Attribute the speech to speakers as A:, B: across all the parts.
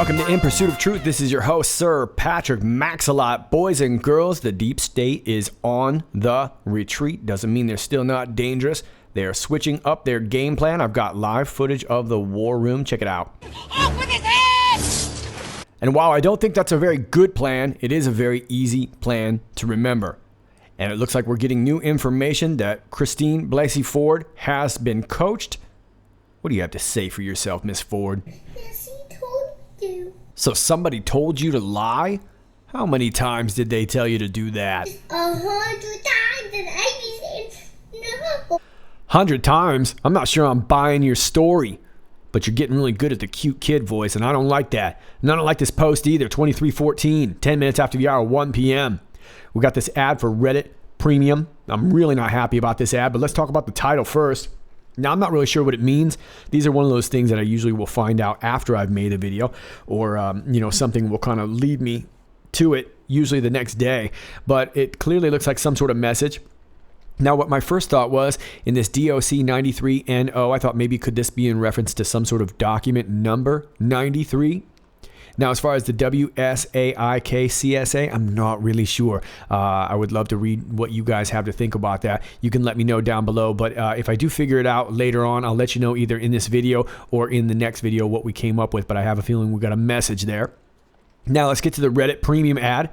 A: Welcome to In Pursuit of Truth. This is your host, Sir Patrick Maxalot. Boys and girls, the deep state is on the retreat. Doesn't mean they're still not dangerous. They are switching up their game plan. I've got live footage of the war room. Check it out.
B: Off with his head!
A: And while I don't think that's a very good plan, it is a very easy plan to remember. And it looks like we're getting new information that Christine Blasey Ford has been coached. What do you have to say for yourself, Miss Ford?
B: Yes, he told you.
A: So somebody told you to lie? How many times did they tell you to do that?
B: 100 times, and Amy said no.
A: 100 times? I'm not sure I'm buying your story. But you're getting really good at the cute kid voice, and I don't like that. And I don't like this post either. 2314, 10 minutes after the hour, 1 p.m. We got this ad for Reddit Premium. I'm really not happy about this ad, but let's talk about the title first. Now, I'm not really sure what it means. These are one of those things that I usually will find out after I've made a video, or something will kind of lead me to it, usually the next day. But it clearly looks like some sort of message. Now, what my first thought was, in this DOC 93NO, I thought maybe could this be in reference to some sort of document number 93? Now, as far as the WSAIK-CSA, I'm not really sure. I would love to read what you guys have to think about that. You can let me know down below. But if I do figure it out later on, I'll let you know either in this video or in the next video what we came up with. But I have a feeling we got a message there. Now, let's get to the Reddit Premium ad.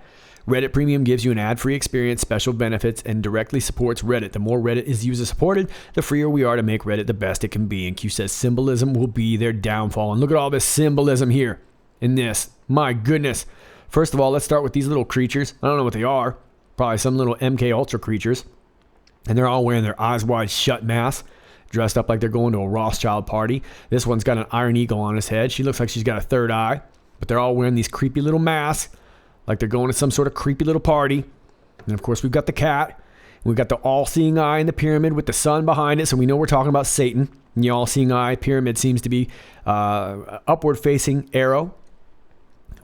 A: Reddit Premium gives you an ad-free experience, special benefits, and directly supports Reddit. The more Reddit is user-supported, the freer we are to make Reddit the best it can be. And Q says symbolism will be their downfall. And look at all this symbolism here in this. My goodness. First of all, let's start with these little creatures. I don't know what they are. Probably some little MK Ultra creatures. And they're all wearing their eyes wide shut masks, dressed up like they're going to a Rothschild party. This one's got an Iron Eagle on his head. She looks like she's got a third eye. But they're all wearing these creepy little masks, like they're going to some sort of creepy little party. And of course, we've got the cat. We've got the all-seeing eye in the pyramid with the sun behind it, so we know we're talking about Satan. And the all-seeing eye pyramid seems to be upward-facing arrow,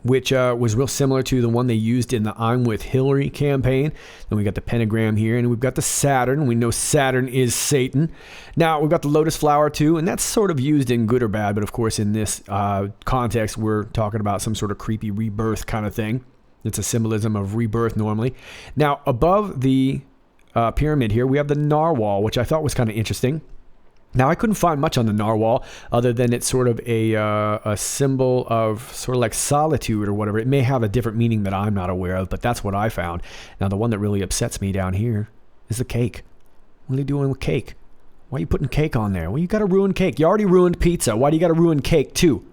A: which was real similar to the one they used in the I'm With Hillary campaign. Then we got the pentagram here, and we've got the Saturn. We know Saturn is Satan. Now, we've got the lotus flower, too, and that's sort of used in good or bad, but of course, in this context, we're talking about some sort of creepy rebirth kind of thing. It's a symbolism of rebirth normally. Now, above the pyramid here, we have the narwhal, which I thought was kind of interesting. Now, I couldn't find much on the narwhal other than it's sort of a symbol of sort of like solitude or whatever. It may have a different meaning that I'm not aware of, but that's what I found. Now, the one that really upsets me down here is the cake. What are you doing with cake? Why are you putting cake on there? Well, you got to ruin cake. You already ruined pizza. Why do you got to ruin cake too?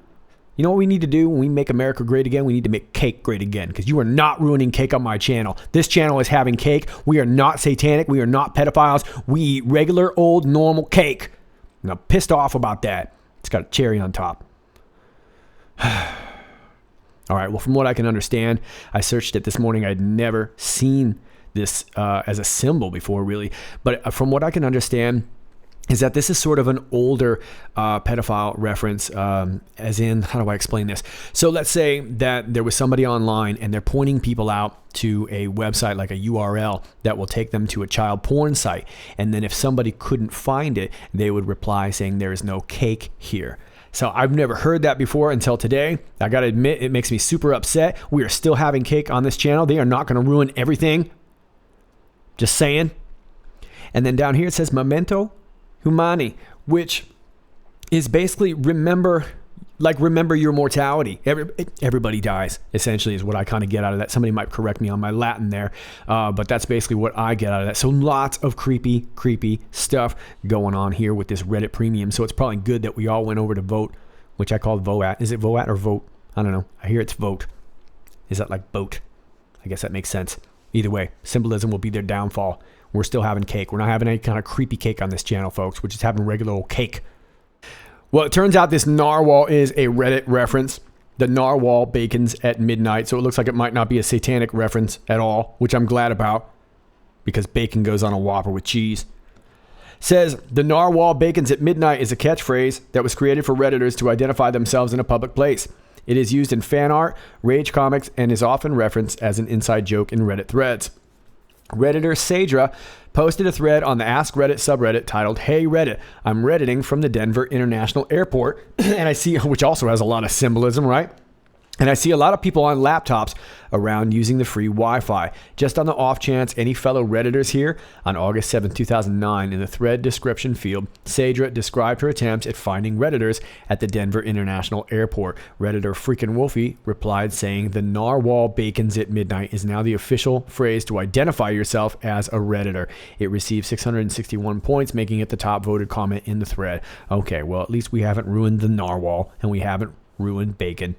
A: You know what we need to do when we make America great again? We need to make cake great again, because you are not ruining cake on my channel. This channel is having cake. We are not satanic. We are not pedophiles. We eat regular, old, normal cake. And I'm pissed off about that. It's got a cherry on top. All right, well, from what I can understand, I searched it this morning. I'd never seen this as a symbol before, really. But from what I can understand, is that this is sort of an older pedophile reference, as in, how do I explain this? So let's say that there was somebody online and they're pointing people out to a website, like a URL, that will take them to a child porn site. And then if somebody couldn't find it, they would reply saying there is no cake here. So I've never heard that before until today. I got to admit, it makes me super upset. We are still having cake on this channel. They are not going to ruin everything. Just saying. And then down here it says Memento Humani, which is basically remember your mortality. Everybody dies, essentially, is what I kind of get out of that. Somebody might correct me on my Latin there, but that's basically what I get out of that. So lots of creepy stuff going on here with this Reddit Premium. So it's probably good that we all went over to VOAT, which I call VOAT. Is it VOAT or VOAT? I don't know. I hear it's VOAT. Is that like boat? I guess that makes sense. Either way, symbolism will be their downfall. We're still having cake. We're not having any kind of creepy cake on this channel, folks. We're just having regular old cake. Well, it turns out this narwhal is a Reddit reference. The narwhal bacons at midnight. So it looks like it might not be a satanic reference at all, which I'm glad about, because bacon goes on a Whopper with cheese. Says, the narwhal bacons at midnight is a catchphrase that was created for Redditors to identify themselves in a public place. It is used in fan art, rage comics, and is often referenced as an inside joke in Reddit threads. Redditor Sadra posted a thread on the Ask Reddit subreddit titled, "Hey Reddit, I'm Redditing from the Denver International Airport," and I see, which also has a lot of symbolism, right? And I see a lot of people on laptops around using the free Wi-Fi. Just on the off chance any fellow Redditors here, on August 7, 2009, in the thread description field, Sadra described her attempts at finding Redditors at the Denver International Airport. Redditor Freakin' Wolfie replied saying, "The narwhal bacons at midnight is now the official phrase to identify yourself as a Redditor." It received 661 points, making it the top voted comment in the thread. Okay, well, at least we haven't ruined the narwhal, and we haven't ruined bacon.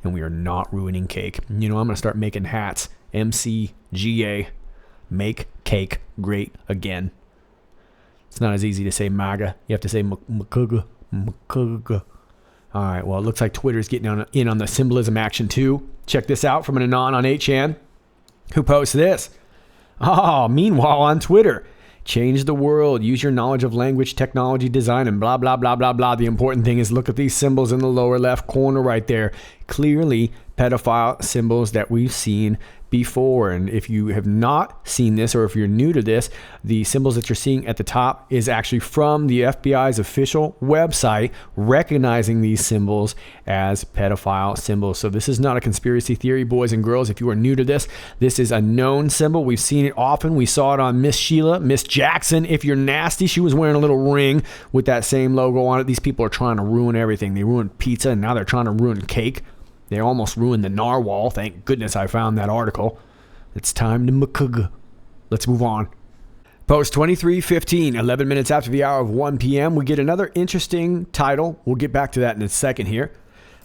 A: And we are not ruining cake. You know, I'm going to start making hats. MCGA. Make cake great again. It's not as easy to say MAGA. You have to say McCuga. McCuga. All right, well, it looks like Twitter's getting in on the symbolism action too. Check this out from an Anon on 8chan. Who posts this? Meanwhile on Twitter. Change the world. Use your knowledge of language, technology, design, and blah, blah, blah, blah, blah. The important thing is look at these symbols in the lower left corner right there. Clearly pedophile symbols that we've seen before. And if you have not seen this, or if you're new to this, the symbols that you're seeing at the top is actually from the FBI's official website, recognizing these symbols as pedophile symbols. So this is not a conspiracy theory, boys and girls. If you are new to this, this is a known symbol. We've seen it often. We saw it on Miss Sheila, Miss Jackson. If you're nasty, she was wearing a little ring with that same logo on it. These people are trying to ruin everything. They ruined pizza, and now they're trying to ruin cake. They almost ruined the narwhal. Thank goodness I found that article. It's time to McCuga. Let's move on. Post 23:15, 11 minutes after the hour of 1 p.m. We get another interesting title. We'll get back to that in a second here.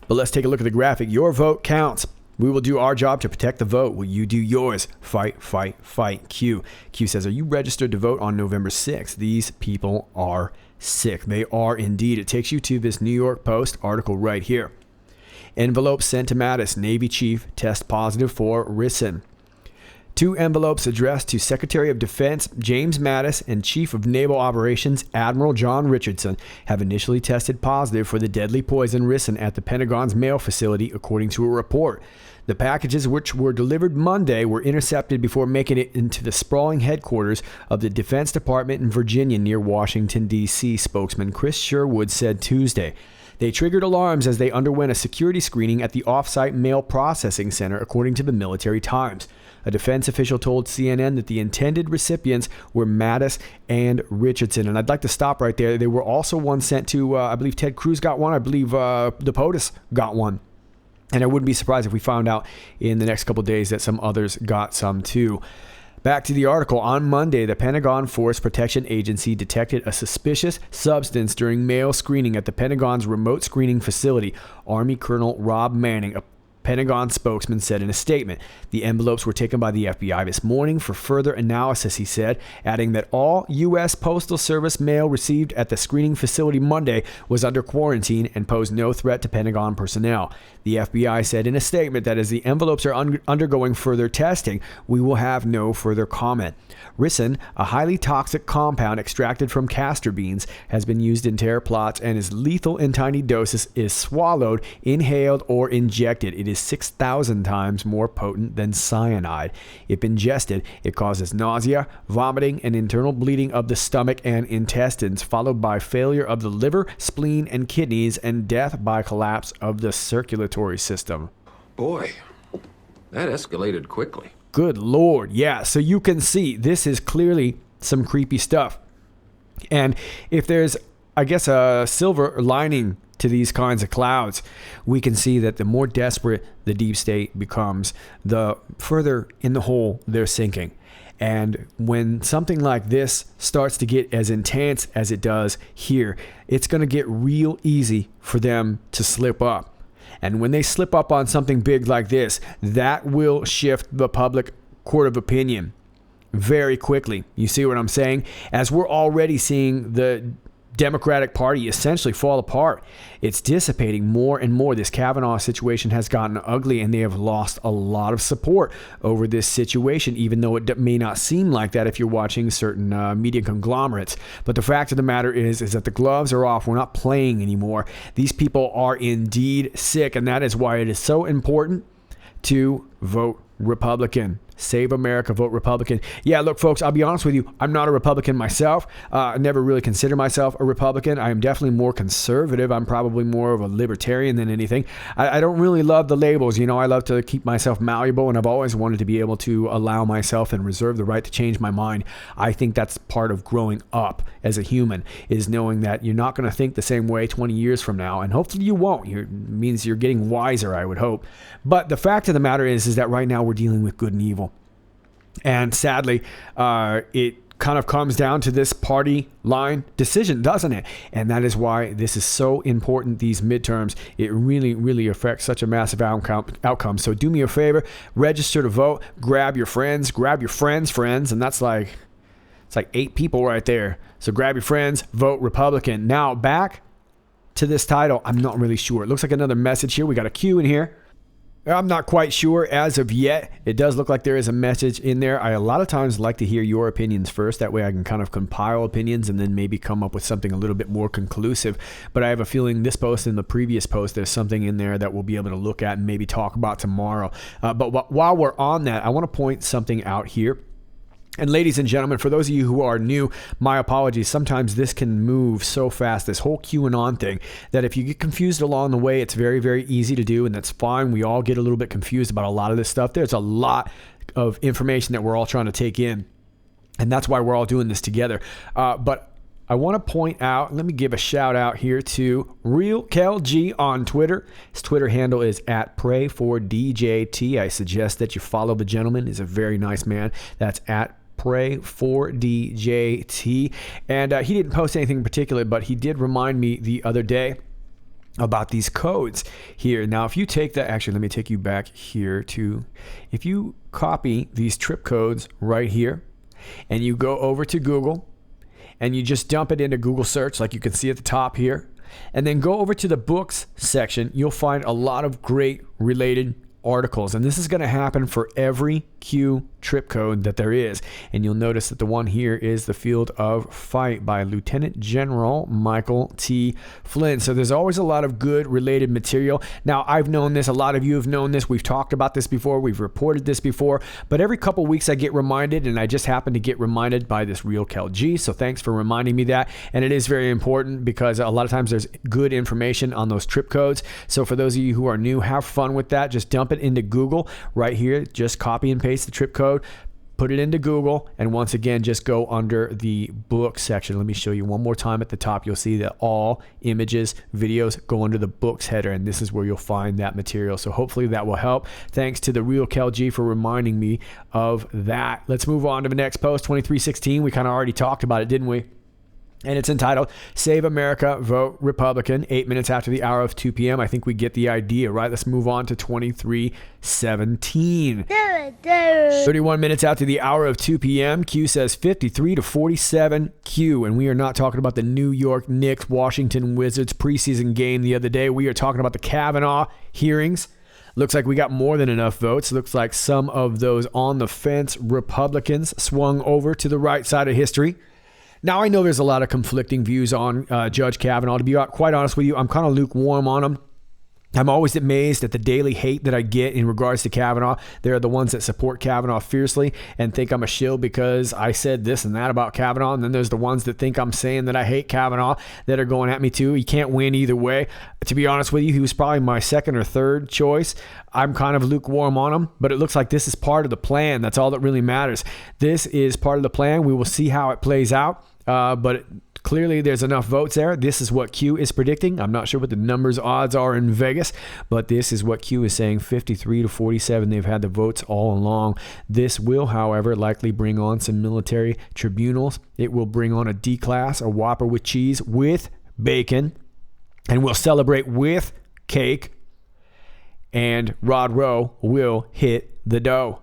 A: But let's take a look at the graphic. Your vote counts. We will do our job to protect the vote. Will you do yours? Fight, fight, fight. Q. Q says, are you registered to vote on November 6th? These people are sick. They are indeed. It takes you to this New York Post article right here. Envelope sent to Mattis. Navy chief test positive for ricin. 2 envelopes addressed to Secretary of Defense James Mattis and Chief of Naval Operations Admiral John Richardson have initially tested positive for the deadly poison ricin at the Pentagon's mail facility, according to a report. The packages, which were delivered Monday, were intercepted before making it into the sprawling headquarters of the Defense Department in Virginia near Washington, D.C., spokesman Chris Sherwood said Tuesday. They triggered alarms as they underwent a security screening at the off-site mail processing center, according to the Military Times. A defense official told CNN that the intended recipients were Mattis and Richardson. And I'd like to stop right there. They were also one sent to, I believe Ted Cruz got one. I believe the POTUS got one. And I wouldn't be surprised if we found out in the next couple of days that some others got some too. Back to the article. On Monday, the Pentagon Force Protection Agency detected a suspicious substance during mail screening at the Pentagon's remote screening facility. Army Colonel Rob Manning, a Pentagon spokesman, said in a statement. The envelopes were taken by the FBI this morning for further analysis, he said, adding that all U.S. Postal Service mail received at the screening facility Monday was under quarantine and posed no threat to Pentagon personnel. The FBI said in a statement that as the envelopes are undergoing further testing, we will have no further comment. Ricin, a highly toxic compound extracted from castor beans, has been used in terror plots and is lethal in tiny doses, is swallowed, inhaled, or injected. It is 6,000 times more potent than cyanide. If ingested, it causes nausea, vomiting, and internal bleeding of the stomach and intestines, followed by failure of the liver, spleen, and kidneys, and death by collapse of the circulatory system.
C: Boy, that escalated quickly.
A: Good Lord. Yeah, so you can see this is clearly some creepy stuff. And if there's, I guess, a silver lining to these kinds of clouds, we can see that the more desperate the deep state becomes, the further in the hole they're sinking. And when something like this starts to get as intense as it does here, it's going to get real easy for them to slip up. And when they slip up on something big like this, that will shift the public court of opinion very quickly. You see what I'm saying? As we're already seeing the Democratic Party essentially fall apart. It's dissipating more and more. This Kavanaugh situation has gotten ugly, and they have lost a lot of support over this situation, even though it may not seem like that if you're watching certain media conglomerates. But the fact of the matter is that the gloves are off. We're not playing anymore. These people are indeed sick, and that is why it is so important to vote Republican. Save America, vote Republican. Yeah, look, folks, I'll be honest with you. I'm not a Republican myself. I never really consider myself a Republican. I am definitely more conservative. I'm probably more of a libertarian than anything. I don't really love the labels. You know, I love to keep myself malleable, and I've always wanted to be able to allow myself and reserve the right to change my mind. I think that's part of growing up as a human, is knowing that you're not going to think the same way 20 years from now, and hopefully you won't. It means you're getting wiser, I would hope. But the fact of the matter is that right now we're dealing with good and evil. And sadly, it kind of comes down to this party line decision, doesn't it? And that is why this is so important, these midterms. It really, really affects such a massive outcome. So do me a favor, register to vote, grab your friends, and that's like, it's like 8 people right there. So grab your friends, vote Republican. Now back to this title. I'm not really sure. It looks like another message here. We got a Q in here. I'm not quite sure as of yet. It does look like there is a message in there. I a lot of times like to hear your opinions first. That way I can kind of compile opinions and then maybe come up with something a little bit more conclusive. But I have a feeling this post and the previous post, there's something in there that we'll be able to look at and maybe talk about tomorrow. But while we're on that, I want to point something out here. And ladies and gentlemen, for those of you who are new, my apologies. Sometimes this can move so fast, this whole QAnon thing, that if you get confused along the way, it's very, very easy to do, and that's fine. We all get a little bit confused about a lot of this stuff. There's a lot of information that we're all trying to take in, and that's why we're all doing this together. But I want to point out, let me give a shout out here to Real.G on Twitter. His Twitter handle is @Pray4DJT. I suggest that you follow the gentleman. He's a very nice man. That's @Pray4DJT. And he didn't post anything in particular, but he did remind me the other day about these codes here. Now, if you take that, actually, let me take you back here to, if you copy these trip codes right here and you go over to Google, and you just dump it into Google search like you can see at the top here, and then go over to the books section, you'll find a lot of great related articles. And this is going to happen for every Q trip code that there is. And you'll notice that the one here is The Field of Fight by Lieutenant General Michael T. Flynn. So there's always a lot of good related material. Now, I've known this. A lot of you have known this. We've talked about this before. We've reported this before. But every couple weeks I get reminded, and I just happen to get reminded by this Real.G. So thanks for reminding me that. And it is very important because a lot of times there's good information on those trip codes. So for those of you who are new, have fun with that. Just dump it into Google right here. Just copy and paste the trip code, put it into Google, and once again, just go under the book section. Let me show you one more time at the top. You'll see that all images, videos go under the books header, and this is where you'll find that material. So hopefully that will help. Thanks to the Real.G for reminding me of that. Let's move on to the next post, 2316. We kind of already talked about it, didn't we? And it's entitled, Save America, Vote Republican, 8 minutes after the hour of 2 p.m. I think we get the idea, right? Let's move on to 2317. 31 minutes after the hour of 2 p.m. Q says 53-47 Q. And we are not talking about the New York Knicks, Washington Wizards preseason game the other day. We are talking about the Kavanaugh hearings. Looks like we got more than enough votes. Looks like some of those on the fence Republicans swung over to the right side of history. Now, I know there's a lot of conflicting views on Judge Kavanaugh. To be quite honest with you, I'm kind of lukewarm on him. I'm always amazed at the daily hate that I get in regards to Kavanaugh. There are the ones that support Kavanaugh fiercely and think I'm a shill because I said this and that about Kavanaugh. And then there's the ones that think I'm saying that I hate Kavanaugh that are going at me too. You can't win either way. To be honest with you, he was probably my second or third choice. I'm kind of lukewarm on him, but it looks like this is part of the plan. That's all that really matters. This is part of the plan. We will see how it plays out. But clearly there's enough votes there. This is what Q is predicting. I'm not sure what the numbers odds are in Vegas, but this is what Q is saying, 53-47. They've had the votes all along. This will, however, likely bring on some military tribunals. It will bring on a D-class, a Whopper with cheese, with bacon, and we'll celebrate with cake. And Rod Rowe will hit the dough.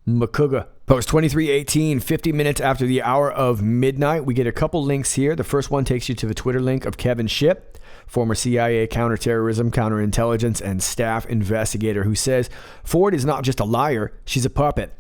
A: Makuga. Post 2318, 50 minutes after the hour of midnight. We get a couple links here. The first one takes you to the Twitter link of Kevin Shipp, former CIA counterterrorism, counterintelligence, and staff investigator, who says, Ford is not just a liar, she's a puppet.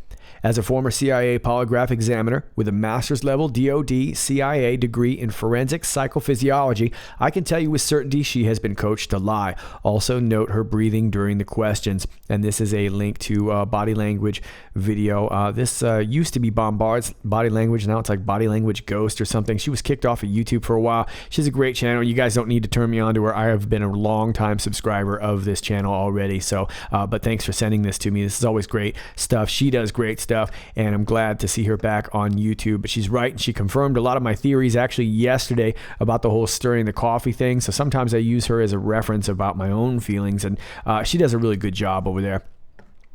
A: As a former CIA polygraph examiner with a master's level DoD CIA degree in forensic psychophysiology, I can tell you with certainty she has been coached to lie. Also note her breathing during the questions. And this is a link to body language video. This used to be Bombard's body language. Now it's like Body Language Ghost or something. She was kicked off of YouTube for a while. She has a great channel. You guys don't need to turn me on to her. I have been a long time subscriber of this channel already. So, but thanks for sending this to me. This is always great stuff. She does great stuff, and I'm glad to see her back on YouTube. But she's right, and she confirmed a lot of my theories actually yesterday about the whole stirring the coffee thing. So sometimes I use her as a reference about my own feelings, and she does a really good job over there.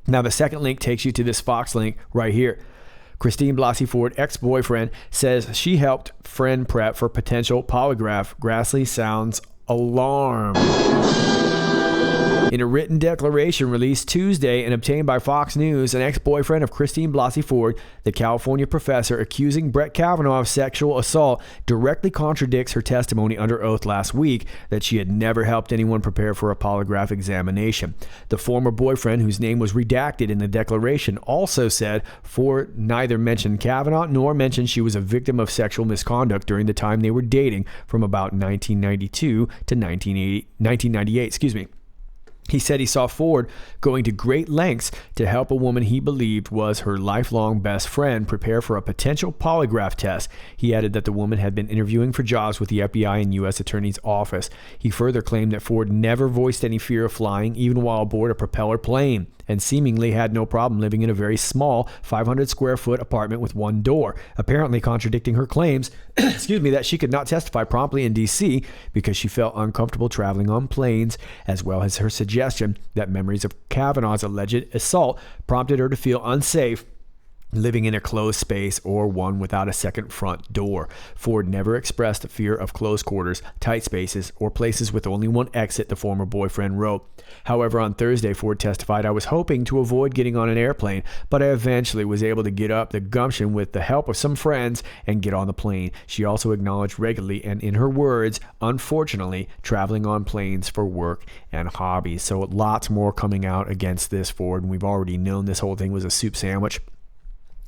A: Now, the second link takes you to this Fox link right here. Christine Blasey Ford, ex-boyfriend, says she helped friend prep for potential polygraph. Grassley sounds alarmed. In a written declaration released Tuesday and obtained by Fox News, an ex-boyfriend of Christine Blasey Ford, the California professor accusing Brett Kavanaugh of sexual assault, directly contradicts her testimony under oath last week that she had never helped anyone prepare for a polygraph examination. The former boyfriend, whose name was redacted in the declaration, also said Ford neither mentioned Kavanaugh nor mentioned she was a victim of sexual misconduct during the time they were dating from about 1992 to 1998. He said he saw Ford going to great lengths to help a woman he believed was her lifelong best friend prepare for a potential polygraph test. He added that the woman had been interviewing for jobs with the FBI and U.S. Attorney's Office. He further claimed that Ford never voiced any fear of flying, even while aboard a propeller plane, and seemingly had no problem living in a very small 500 square foot apartment with one door, apparently contradicting her claims that she could not testify promptly in D.C. because she felt uncomfortable traveling on planes, as well as her suggestion that memories of Kavanaugh's alleged assault prompted her to feel unsafe living in a closed space or one without a second front door. Ford never expressed a fear of close quarters, tight spaces, or places with only one exit, the former boyfriend wrote. However, on Thursday, Ford testified, "I was hoping to avoid getting on an airplane, but I eventually was able to get up the gumption with the help of some friends and get on the plane." She also acknowledged regularly, and in her words, unfortunately, traveling on planes for work and hobbies. So lots more coming out against this, Ford, and we've already known this whole thing was a soup sandwich.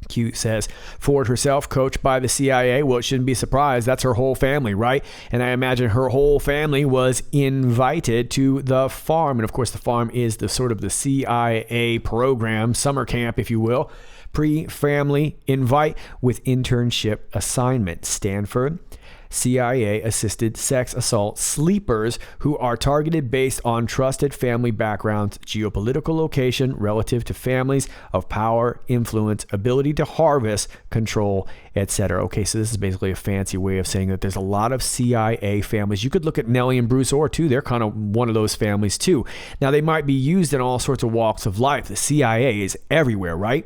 A: Q says, Ford herself coached by the CIA. Well, it shouldn't be surprised. That's her whole family, right? And I imagine her whole family was invited to the farm. And of course, the farm is the sort of the CIA program, summer camp, if you will. Pre-family invite with internship assignment. Stanford. CIA-assisted sex assault sleepers who are targeted based on trusted family backgrounds, geopolitical location relative to families of power, influence, ability to harvest, control, etc. Okay, so this is basically a fancy way of saying that there's a lot of CIA families. You could look at Nellie and Bruce Orr too. They're kind of one of those families too. Now, they might be used in all sorts of walks of life. The CIA is everywhere, right?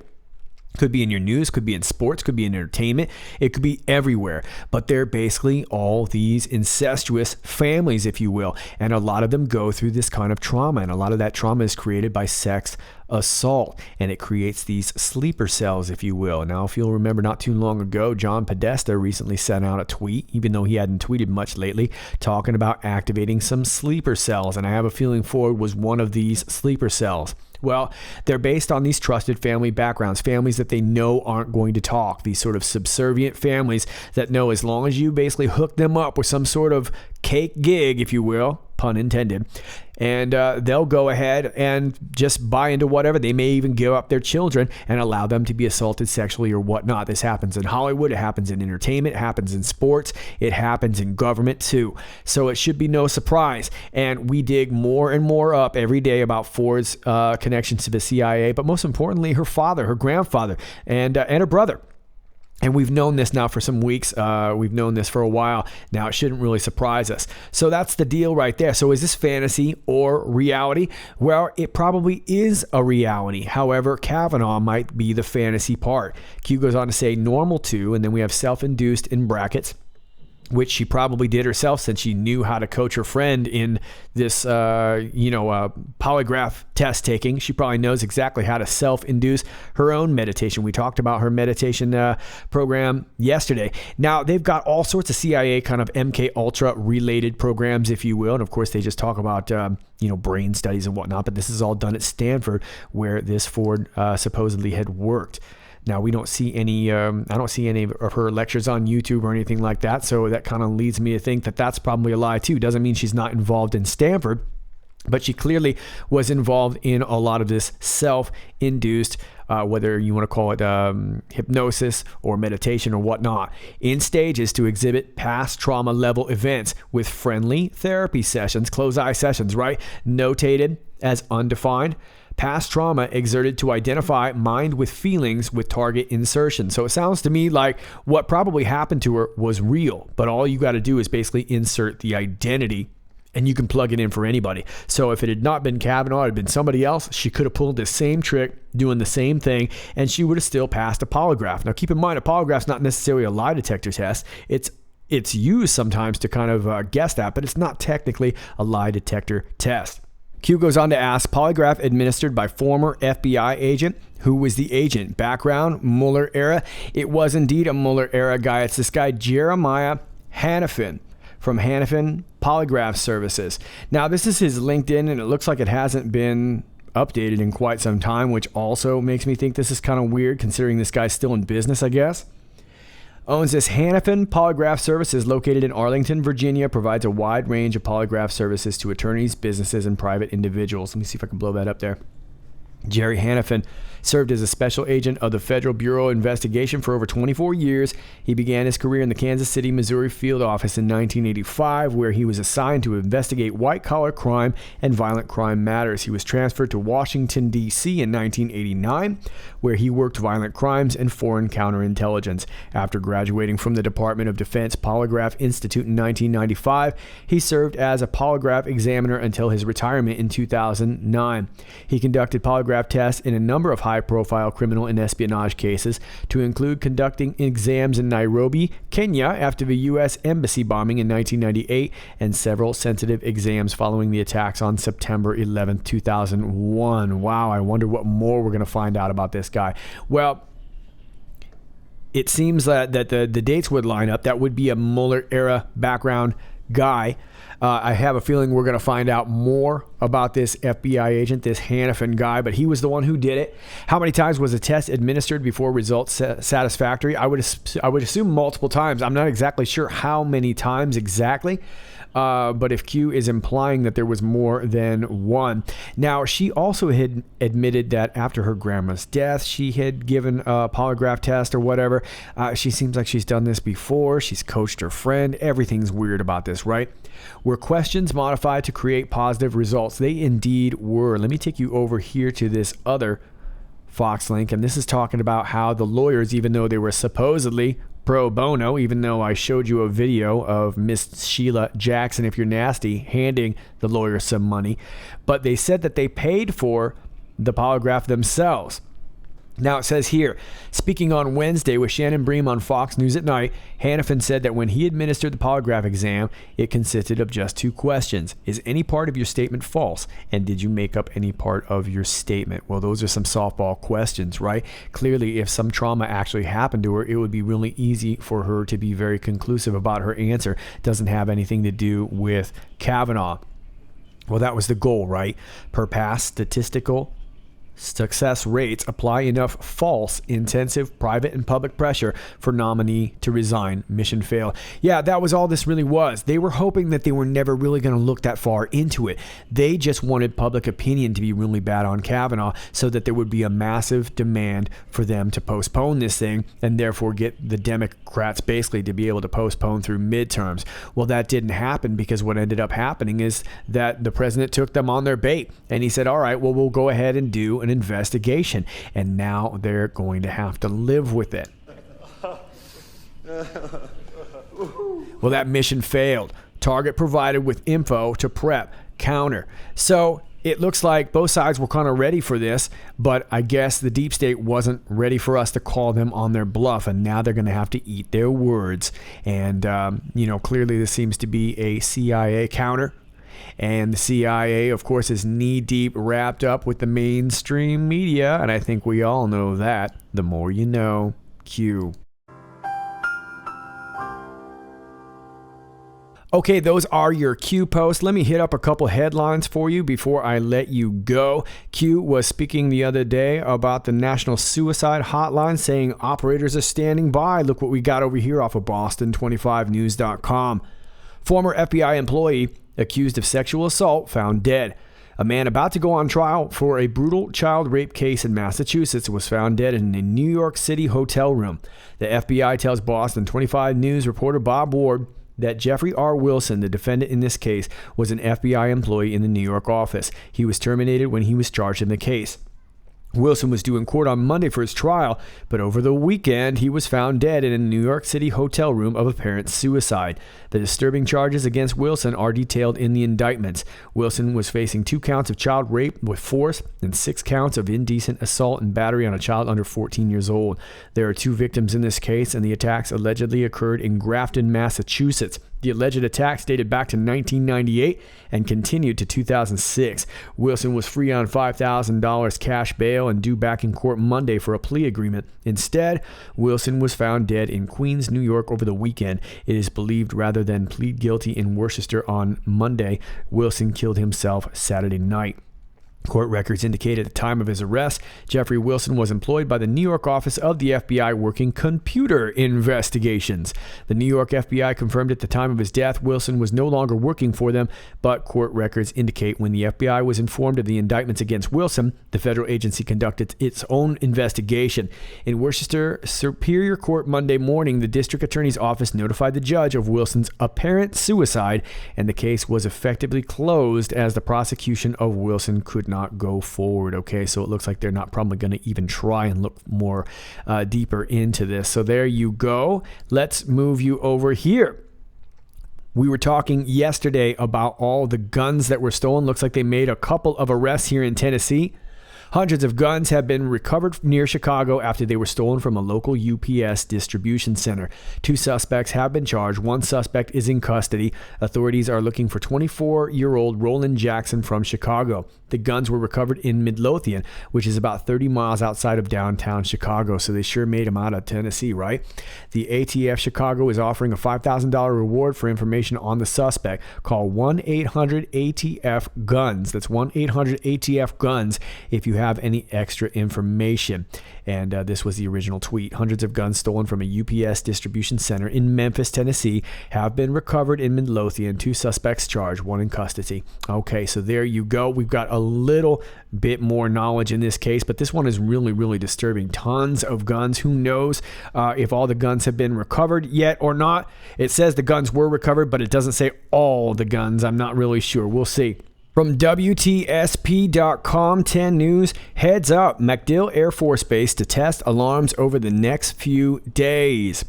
A: Could be in your news, could be in sports, could be in entertainment. It could be everywhere. But they're basically all these incestuous families, if you will. And a lot of them go through this kind of trauma. And a lot of that trauma is created by sex assault. And it creates these sleeper cells, if you will. Now, if you'll remember, not too long ago, John Podesta recently sent out a tweet, even though he hadn't tweeted much lately, talking about activating some sleeper cells. And I have a feeling Ford was one of these sleeper cells. Well, they're based on these trusted family backgrounds, families that they know aren't going to talk, these sort of subservient families that know as long as you basically hook them up with some sort of cake gig, if you will, pun intended, and they'll go ahead and just buy into whatever. They may even give up their children and allow them to be assaulted sexually or whatnot. This happens in Hollywood. It happens in entertainment. It happens in sports. It happens in government too. So it should be no surprise. And we dig more and more up every day about Ford's connections to the CIA, but most importantly, her father, her grandfather, and her brother. And we've known this now for some weeks. We've known this for a while. Now, it shouldn't really surprise us. So that's the deal right there. So is this fantasy or reality? Well, it probably is a reality. However, Kavanaugh might be the fantasy part. Q goes on to say normal too, and then we have self-induced in brackets, which she probably did herself since she knew how to coach her friend in this, polygraph test taking. She probably knows exactly how to self-induce her own meditation. We talked about her meditation program yesterday. Now, they've got all sorts of CIA kind of MK Ultra related programs, if you will. And of course, they just talk about, brain studies and whatnot. But this is all done at Stanford, where this Ford supposedly had worked. Now, we don't see any, I don't see any of her lectures on YouTube or anything like that. So that kind of leads me to think that that's probably a lie too. Doesn't mean she's not involved in Stanford, but she clearly was involved in a lot of this self-induced, whether you want to call it hypnosis or meditation or whatnot, in stages to exhibit past trauma level events with friendly therapy sessions, closed-eye sessions, right? Notated as undefined. Past trauma exerted to identify mind with feelings with target insertion. So it sounds to me like what probably happened to her was real, but all you got to do is basically insert the identity and you can plug it in for anybody. So if it had not been Kavanaugh, it had been somebody else, she could have pulled the same trick, doing the same thing, and she would have still passed a polygraph. Now, keep in mind, a polygraph's not necessarily a lie detector test. It's used sometimes to kind of guess that, but it's not technically a lie detector test. Q goes on to ask, polygraph administered by former FBI agent. Who was the agent? Background, Mueller era. It was indeed a Mueller era guy. It's this guy, Jeremiah Hanifin, from Hanifin Polygraph Services. Now, this is his LinkedIn, and it looks like it hasn't been updated in quite some time, which also makes me think this is kind of weird, considering this guy's still in business, I guess. Owns this Hanifin Polygraph Services located in Arlington, Virginia, provides a wide range of polygraph services to attorneys, businesses, and private individuals. Let me see if I can blow that up there. Jerry Hanifin served as a special agent of the Federal Bureau of Investigation for over 24 years. He began his career in the Kansas City, Missouri field office in 1985, where he was assigned to investigate white-collar crime and violent crime matters. He was transferred to Washington, D.C. in 1989, where he worked violent crimes and foreign counterintelligence. After graduating from the Department of Defense Polygraph Institute in 1995, he served as a polygraph examiner until his retirement in 2009. He conducted polygraph tests in a number of high-profile criminal and espionage cases, to include conducting exams in Nairobi, Kenya, after the U.S. Embassy bombing in 1998, and several sensitive exams following the attacks on September 11, 2001. Wow, I wonder what more we're going to find out about this guy. Well, it seems that the dates would line up. That would be a Mueller-era background guy. I have a feeling we're going to find out more about this FBI agent, this Hanifin guy, but he was the one who did it. How many times was a test administered before results satisfactory? I would assume multiple times. I'm not exactly sure how many times exactly. But if Q is implying that there was more than one. Now, she also had admitted that after her grandma's death, she had given a polygraph test or whatever. She seems like she's done this before. She's coached her friend. Everything's weird about this, right? Were questions modified to create positive results? They indeed were. Let me take you over here to this other Fox link, and this is talking about how the lawyers, even though they were supposedly pro bono, even though I showed you a video of Miss Sheila Jackson, if you're nasty, handing the lawyer some money, but they said that they paid for the polygraph themselves. Now it says here, speaking on Wednesday with Shannon Bream on Fox News at Night, Hanifin said that when he administered the polygraph exam, it consisted of just 2 questions. Is any part of your statement false? And did you make up any part of your statement? Well, those are some softball questions, right? Clearly, if some trauma actually happened to her, it would be really easy for her to be very conclusive about her answer. It doesn't have anything to do with Kavanaugh. Well, that was the goal, right? Per past statistical success rates, apply enough false, intensive, private, and public pressure for nominee to resign. Mission failed. Yeah, that was all this really was. They were hoping that they were never really going to look that far into it. They just wanted public opinion to be really bad on Kavanaugh so that there would be a massive demand for them to postpone this thing and therefore get the Democrats basically to be able to postpone through midterms. Well, that didn't happen because what ended up happening is that the president took them on their bait and he said, all right, well, we'll go ahead and do an investigation, and now they're going to have to live with it. Well, that mission failed. Target provided with info to prep, counter. So it looks like both sides were kind of ready for this, but I guess the deep state wasn't ready for us to call them on their bluff, and now they're going to have to eat their words. And, clearly this seems to be a CIA counter. And the CIA, of course, is knee-deep wrapped up with the mainstream media, and I think we all know that. The more you know. Q. Okay, those are your Q posts. Let me hit up a couple headlines for you before I let you go. Q was speaking the other day about the National Suicide Hotline, saying operators are standing by. Look what we got over here off of Boston25news.com. Former FBI employee accused of sexual assault found dead. A man about to go on trial for a brutal child rape case in Massachusetts was found dead in a New York City hotel room. The FBI tells Boston 25 News reporter Bob Ward that Jeffrey R. Wilson, the defendant in this case, was an FBI employee in the New York office. He was terminated when he was charged in the case. Wilson was due in court on Monday for his trial, but over the weekend, he was found dead in a New York City hotel room of apparent suicide. The disturbing charges against Wilson are detailed in the indictments. Wilson was facing 2 counts of child rape with force and 6 counts of indecent assault and battery on a child under 14 years old. There are 2 victims in this case, and the attacks allegedly occurred in Grafton, Massachusetts. The alleged attacks dated back to 1998 and continued to 2006. Wilson was free on $5,000 cash bail and due back in court Monday for a plea agreement. Instead, Wilson was found dead in Queens, New York over the weekend. It is believed rather than plead guilty in Worcester on Monday, Wilson killed himself Saturday night. Court records indicate at the time of his arrest, Jeffrey Wilson was employed by the New York office of the FBI working computer investigations. The New York FBI confirmed at the time of his death, Wilson was no longer working for them, but court records indicate when the FBI was informed of the indictments against Wilson, the federal agency conducted its own investigation. In Worcester Superior Court Monday morning, the district attorney's office notified the judge of Wilson's apparent suicide, and the case was effectively closed as the prosecution of Wilson could not go forward. Okay, so it looks like they're not probably going to even try and look more deeper into this. So there you go. Let's move you over here. We were talking yesterday about all the guns that were stolen. Looks like they made a couple of arrests here in Tennessee. Hundreds of guns have been recovered near Chicago after they were stolen from a local UPS distribution center. 2 suspects have been charged. 1 suspect is in custody. Authorities are looking for 24-year-old Roland Jackson from Chicago. The guns were recovered in Midlothian, which is about 30 miles outside of downtown Chicago, so they sure made them out of Tennessee, right? The ATF Chicago is offering a $5,000 reward for information on the suspect. Call 1-800-ATF-GUNS. That's 1-800-ATF-GUNS if you have any extra information. And this was the original tweet. Hundreds of guns stolen from a UPS distribution center in Memphis, Tennessee have been recovered in Midlothian. 2 suspects charged, 1 in custody. Okay, so there you go. We've got a little bit more knowledge in this case, but this one is really, really disturbing. Tons of guns. Who knows if all the guns have been recovered yet or not? It says the guns were recovered, but it doesn't say all the guns. I'm not really sure. We'll see. From WTSP.com, 10 News, heads up, MacDill Air Force Base to test alarms over the next few days.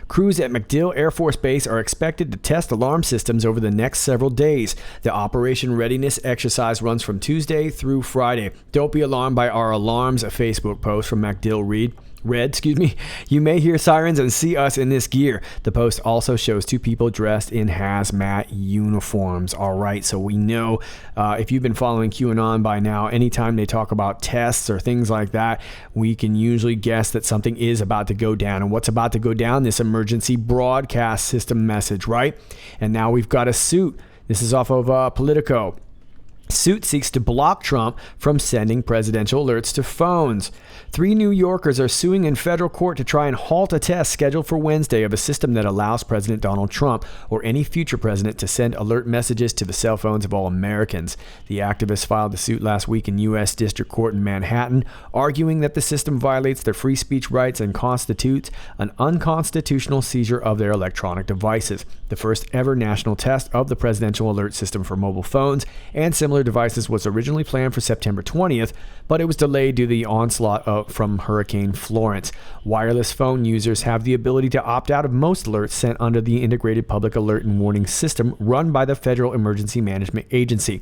A: Crews at MacDill Air Force Base are expected to test alarm systems over the next several days. The Operation Readiness exercise runs from Tuesday through Friday. Don't be alarmed by our alarms, a Facebook post from MacDill read. You may hear sirens and see us in this gear. The post also shows 2 people dressed in hazmat uniforms. All right, so we know if you've been following QAnon by now, anytime they talk about tests or things like that, we can usually guess that something is about to go down. And what's about to go down? This emergency broadcast system message, right? And now we've got a suit. This is off of Politico. Suit seeks to block Trump from sending presidential alerts to phones. 3 New Yorkers are suing in federal court to try and halt a test scheduled for Wednesday of a system that allows President Donald Trump or any future president to send alert messages to the cell phones of all Americans. The activists filed the suit last week in U.S. District Court in Manhattan, arguing that the system violates their free speech rights and constitutes an unconstitutional seizure of their electronic devices. The first ever national test of the presidential alert system for mobile phones and similar devices was originally planned for September 20th, but it was delayed due to the onslaught from Hurricane Florence. Wireless phone users have the ability to opt out of most alerts sent under the Integrated Public Alert and Warning System run by the Federal Emergency Management Agency.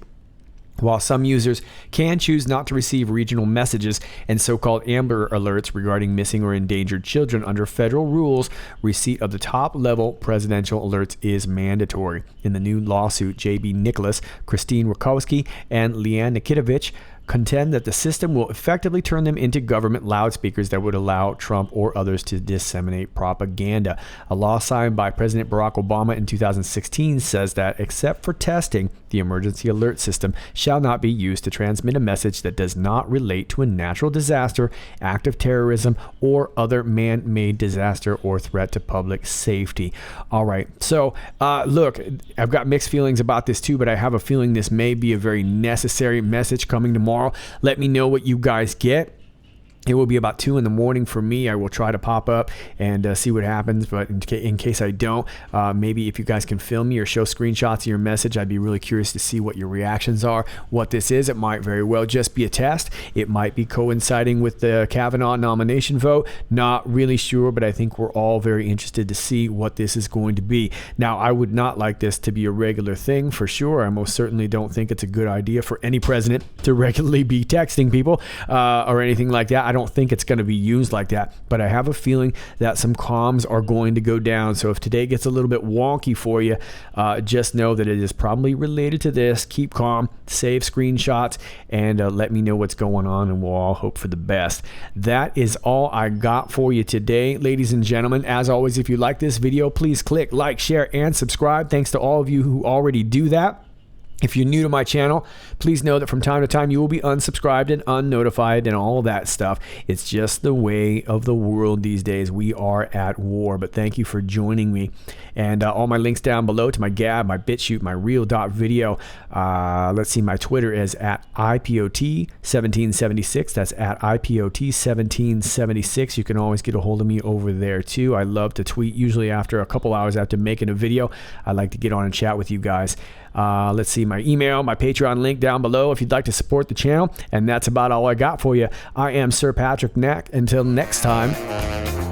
A: While some users can choose not to receive regional messages and so-called Amber Alerts regarding missing or endangered children under federal rules, receipt of the top-level presidential alerts is mandatory. In the new lawsuit, J.B. Nicholas, Christine Rakowski, and Leanne Nikitovich contend that the system will effectively turn them into government loudspeakers that would allow Trump or others to disseminate propaganda. A law signed by President Barack Obama in 2016 says that, except for testing, the emergency alert system shall not be used to transmit a message that does not relate to a natural disaster, act of terrorism, or other man-made disaster or threat to public safety. All right, so look, I've got mixed feelings about this too, but I have a feeling this may be a very necessary message coming tomorrow. Let me know what you guys get. It will be about 2 in the morning for me. I will try to pop up and see what happens. But in case I don't, maybe if you guys can film me or show screenshots of your message, I'd be really curious to see what your reactions are, what this is. It might very well just be a test. It might be coinciding with the Kavanaugh nomination vote. Not really sure, but I think we're all very interested to see what this is going to be. Now, I would not like this to be a regular thing for sure. I most certainly don't think it's a good idea for any president to regularly be texting people or anything like that. I don't think it's going to be used like that, but I have a feeling that some comms are going to go down. So if today gets a little bit wonky for you, just know that it is probably related to this. Keep calm, save screenshots, and let me know what's going on, and we'll all hope for the best. That is all I got for you today, ladies and gentlemen. As always, if you like this video, please click like, share, and subscribe. Thanks to all of you who already do that. If you're new to my channel, please know that from time to time you will be unsubscribed and unnotified and all that stuff. It's just the way of the world these days. We are at war, but thank you for joining me. And all my links down below to my Gab, my BitChute, my Real.Video. Let's see, my Twitter is at IPOT1776. That's at IPOT1776. You can always get a hold of me over there too. I love to tweet, usually after a couple hours after making a video. I like to get on and chat with you guys. Let's see, my email, my Patreon link down below if you'd like to support the channel. And that's about all I got for you. I am Sir Patrick Knack. Until next time.